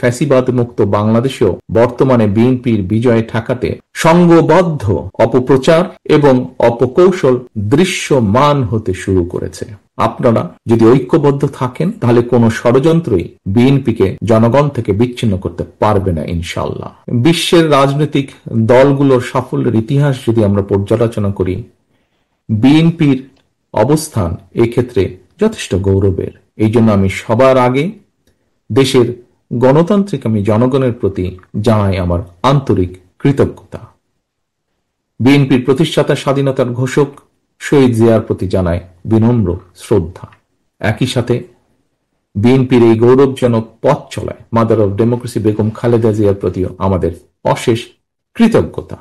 ফ্যাসিবাদ মুক্ত বাংলাদেশেও বর্তমানে বিএনপির বিজয় ঠেকাতে সংঘবদ্ধ অপপ্রচার এবং অপকৌশল দৃশ্যমান হতে শুরু করেছে। আপনারা যদি ঐক্যবদ্ধ থাকেন তাহলে কোনো ষড়যন্ত্রই বিএনপিকে জনগণ থেকে বিচ্ছিন্ন করতে পারবে না ইনশাআল্লাহ। বিশ্বের রাজনৈতিক দলগুলোর সাফল্যের ইতিহাস যদি আমরা পর্যালোচনা করি, বিএনপির অবস্থান এক্ষেত্রে যথেষ্ট গৌরবের। এই জন্য আমি সবার আগে দেশের গণতান্ত্রিক আমি জনগণের প্রতি জানাই আমার আন্তরিক কৃতজ্ঞতা। বিএনপির প্রতিষ্ঠাতা স্বাধীনতার ঘোষক শহীদ জিয়ার প্রতি জানায় বিনম্র শ্রদ্ধা। একই সাথে বিএনপির এই গৌরবজনক পথ চলায় mother of democracy Begum Khaleda জিয়ার প্রতিও আমাদের অশেষ কৃতজ্ঞতা।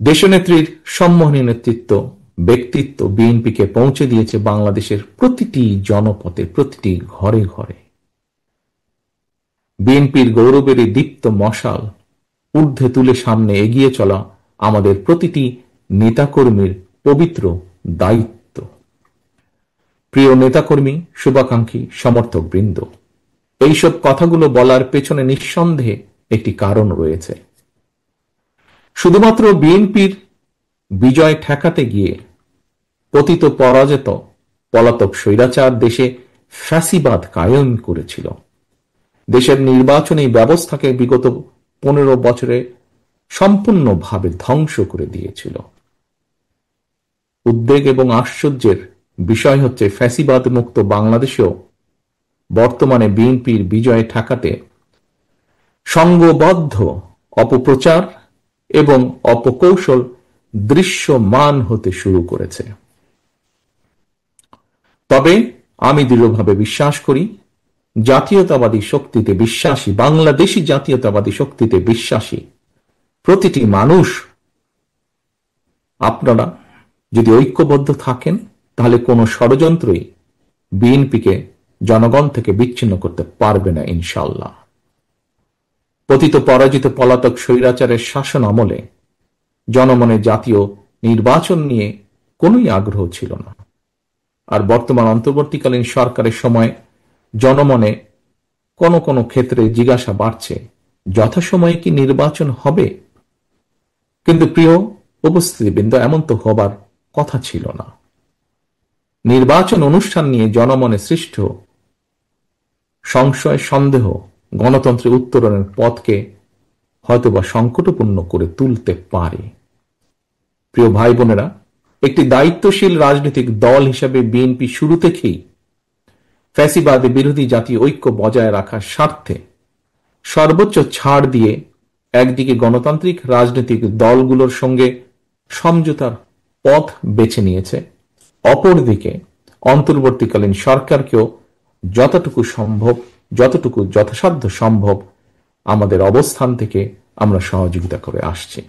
দেশনেত্রীর সম্মানী নেতৃত্ব ব্যক্তিত্ব বিএনপিকে পৌঁছে দিয়েছে বাংলাদেশের প্রতিটি জনপথে, প্রতিটি ঘরে ঘরে। বিএনপির গৌরবের এই দীপ্ত মশাল ঊর্ধ্বে তুলে সামনে এগিয়ে চলা আমাদের প্রতিটি নেতাকর্মীর পবিত্র দায়িত্ব। প্রিয় নেতাকর্মী, শুভাকাঙ্ক্ষী, সমর্থক বৃন্দ, এইসব কথাগুলো বলার পেছনে নিঃসন্দেহে একটি কারণ রয়েছে। শুধুমাত্র বিএনপির বিজয় ঠেকাতে গিয়ে পতিত পরাজিত পলাতক স্বৈরাচার দেশে ফ্যাসিবাদ কায়েম করেছিল। দেশের নির্বাচনী ব্যবস্থাকে বিগত 15 বছরে সম্পূর্ণভাবে ধ্বংস করে দিয়েছিল। উদ্বেগ এবং আশ্চর্যের বিষয় হচ্ছে ফ্যাসিবাদ মুক্ত বাংলাদেশেও বর্তমানে বিএনপির বিজয় ঠেকাতে সংঘবদ্ধ অপপ্রচার এবং অপকৌশল দৃশ্যমান হতে শুরু করেছে। তবে আমি দৃঢ়ভাবে বিশ্বাস করি, জাতীয়তাবাদী শক্তিতে বিশ্বাসী, বাংলাদেশী জাতীয়তাবাদী শক্তিতে বিশ্বাসী প্রতিটি মানুষ, আপনারা যদি ঐক্যবদ্ধ থাকেন তাহলে কোনো ষড়যন্ত্রই বিএনপিকে জনগণ থেকে বিচ্ছিন্ন করতে পারবে না ইনশাআল্লাহ। পতিত পরাজিত পলাতক স্বৈরাচারের শাসন আমলে জনমনে জাতীয় নির্বাচন নিয়ে কোনোই আগ্রহ ছিল না। আর বর্তমান অন্তর্বর্তীকালীন সরকারের সময় জনমনে কোনো কোনো ক্ষেত্রে জিজ্ঞাসা বাড়ছে, যথাসময়ে কি নির্বাচন হবে? কিন্তু প্রিয় উপস্থিতিবৃন্দ, এমন তো হবার কথা ছিল না। নির্বাচন অনুষ্ঠান নিয়ে জনমনে সৃষ্ট সংশয়, সন্দেহ গণতন্ত্রের উত্তরণের পথকে হয়তোবা সংকটপূর্ণ করে তুলতে পারে। প্রিয় ভাই বোনেরা, একটি দায়িত্বশীল রাজনৈতিক দল হিসেবে বিএনপি শুরু থেকেই ফ্যাসিবাদ বিরোধী জাতীয় ঐক্য বজায় রাখার স্বার্থে সর্বোচ্চ ছাড় দিয়ে একদিকে গণতান্ত্রিক রাজনৈতিক দলগুলোর সঙ্গে সমঝোতার পথ বেছে নিয়েছে, অপরদিকে অন্তর্বর্তীকালীন সরকারকেও যতটুকু সম্ভব, যতটুকু যথাসাধ্য সম্ভব আমাদের অবস্থান থেকে আমরা সহযোগিতা করে আসছি।